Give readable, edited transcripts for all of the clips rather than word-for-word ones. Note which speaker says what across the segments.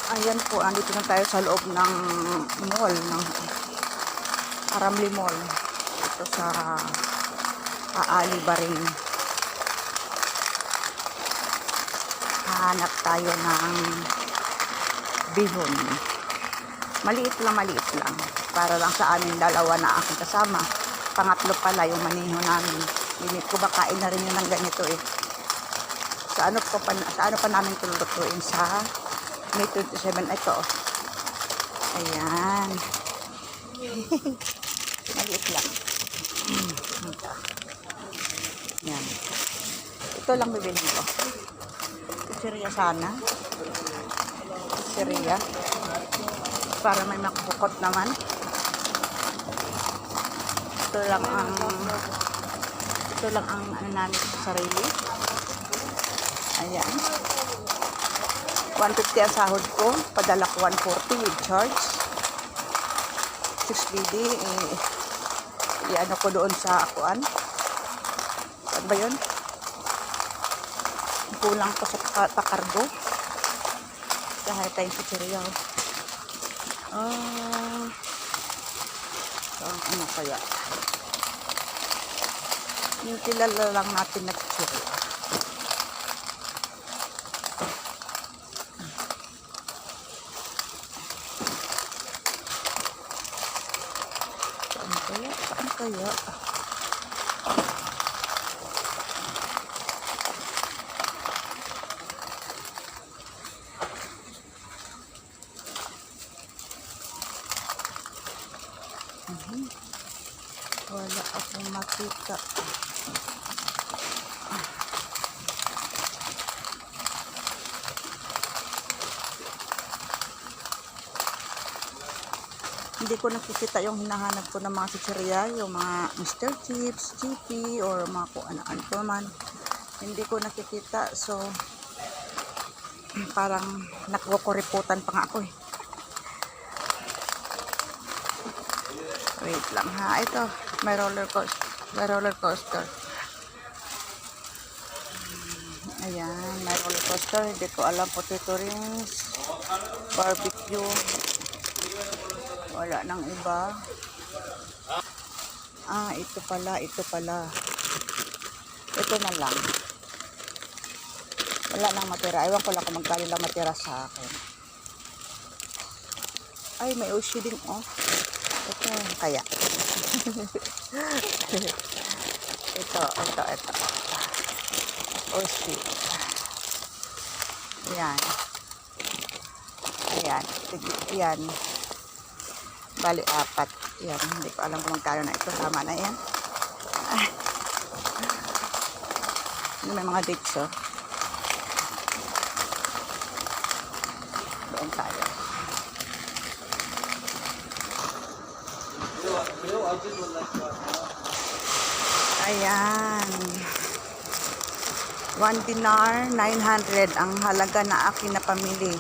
Speaker 1: Ayan po, andito na tayo sa loob ng mall, ng Aramli Mall. Ito sa Aali Barin. Hahanap tayo ng bihon. Maliit lang. Para lang sa amin dalawa na aking kasama. Pangatlo pala yung maniho namin. Limit ko ba kain na rin yun ng ganito eh. Sa ano pa namin tulutuin sa May 27 ito. Ayan. Maliit lang. Ito. Ayan. Ito lang bibilhin ko. Pizzeria sana. Pizzeria. Para may makukot naman. Ito lang ang ano namin sa sarili. Ayan. 150 ang sahod ko. Padala ko 140 with charge. 6BD. I-ano ko doon sa akuan. Saan ba yun? Kulang ko sa pakargo. Dahil tayong pizzeria. Ano kaya? Yung kilala lang natin na pizzeria. Saan kaya? Wala akong makita. Hindi ko nakikita yung hinahanap ko ng mga pizzeria, yung mga Mr. Chips, GP, or mga kung ano-ano ko man. Hindi ko nakikita, so parang nakukuriputan pa nga ako eh. Wait lang ha, ito, may roller coaster. Ayan, may roller coaster, hindi ko alam, potato rings, barbecue. Wala nang iba. Ito pala. Ito na lang. Wala nang matira. Ewan ko lang kung magkano lang matira sa akin. Ay, may Oshi din, oh. Ito, kaya. ito. Oshi. Yan. Bali, 4. Yan, hindi ko alam kung magkano na ito. Tama na yan. May mga dates, oh. Doon tayo. Ayan. 1 dinar, 900 ang halaga na akin na pamili.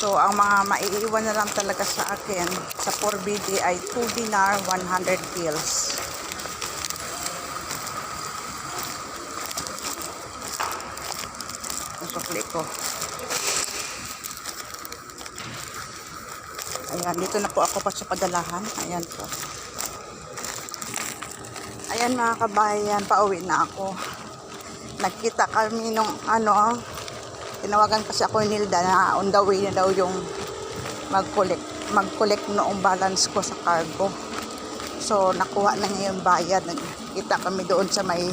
Speaker 1: So, ang mga maiiwan na lang talaga sa akin sa 4BD ay 2 dinar, 100 pills. Ang sukli ko. Ayan, dito na po ako pa sa padalahan. Ayan po. Ayan mga kabayan, pauwi na ako. Nagkita kami nung tinawagan kasi ako ni Nilda na on the way na daw yung mag-collect noong balance ko sa cargo. So, nakuha na niya yung bayad. Nagkita kami doon sa may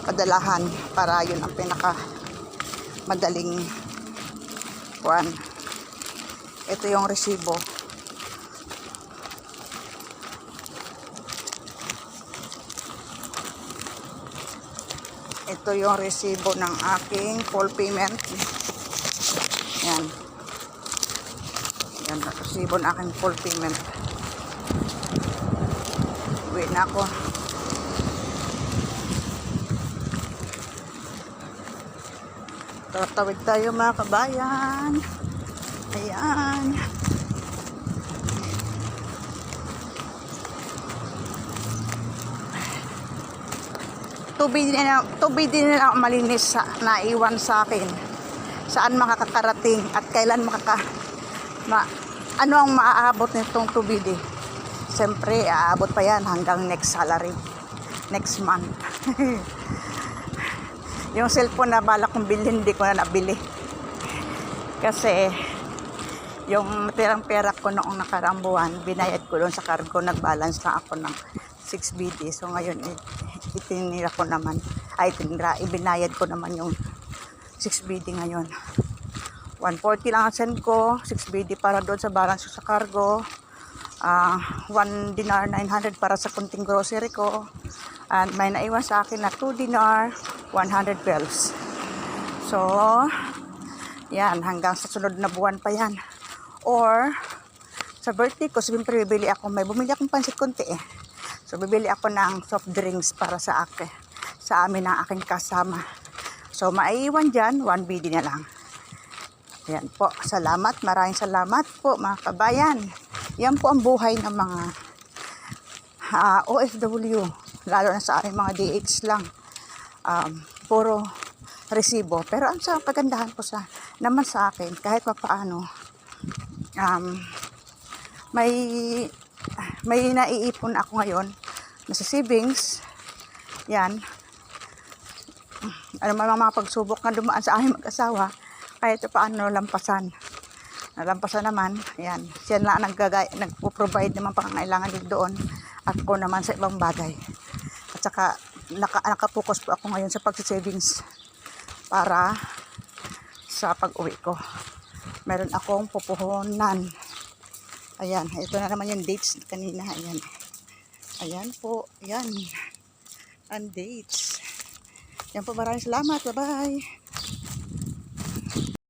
Speaker 1: padalahan para yun ang pinaka madaling kuan. Ito yung resibo. Ito yung resibo ng aking full payment. Yan. Yan, resibo ng aking full payment. Uwi na ako. Tatawid tayo mga kabayan. Ayan. tubig din na malinis na naiwan sa akin. saan makakarating at kailan ano ang maaabot nitong tubig. Siyempre, aabot pa yan hanggang next salary, next month. Yung cellphone na balak kong bilhin, hindi ko na nabili. Kasi, yung natirang pera ko noong nakaraang buwan, binayad ko doon sa cargo, nag-balance na ako ng 6 BD. So, ngayon, ibinayad ko naman yung 6 BD ngayon. 140 lang ang send ko, 6 BD para doon sa balance ko sa cargo. 1 dinar 900 para sa kunting grocery ko. And may naiwan sa akin na 2 dinar 100 bells. So, yan, hanggang sa sunod na buwan pa yan. Or, sa birthday ko, siyempre bumili akong pansit konti eh. So, bibili ako ng soft drinks para sa amin ng aking kasama. So, maiiwan dyan, 1 BD na lang. Yan po, salamat, maraming salamat po mga kabayan. Yan po ang buhay ng mga OFW, lalo na sa aming mga DH lang. Puro resibo. Pero ang sa pagandahan po naman sa akin, kahit pa paano, may naiipon ako ngayon na sa savings. Yan. Ano mga pagsubok na dumaan sa aming mag-asawa, kahit paano nalampasan naman. Yan. Siya na nagpo-provide naman pangangailangan din doon. Ako naman sa ibang bagay. At saka nakapokus po ako ngayon sa pag-savings para sa pag-uwi ko. Meron akong pupuhunan. Ayan, ito na naman yung dates kanina. Ayan. Ayan po. Ayan. Ang dates. Yan po, maraming salamat. Bye-bye.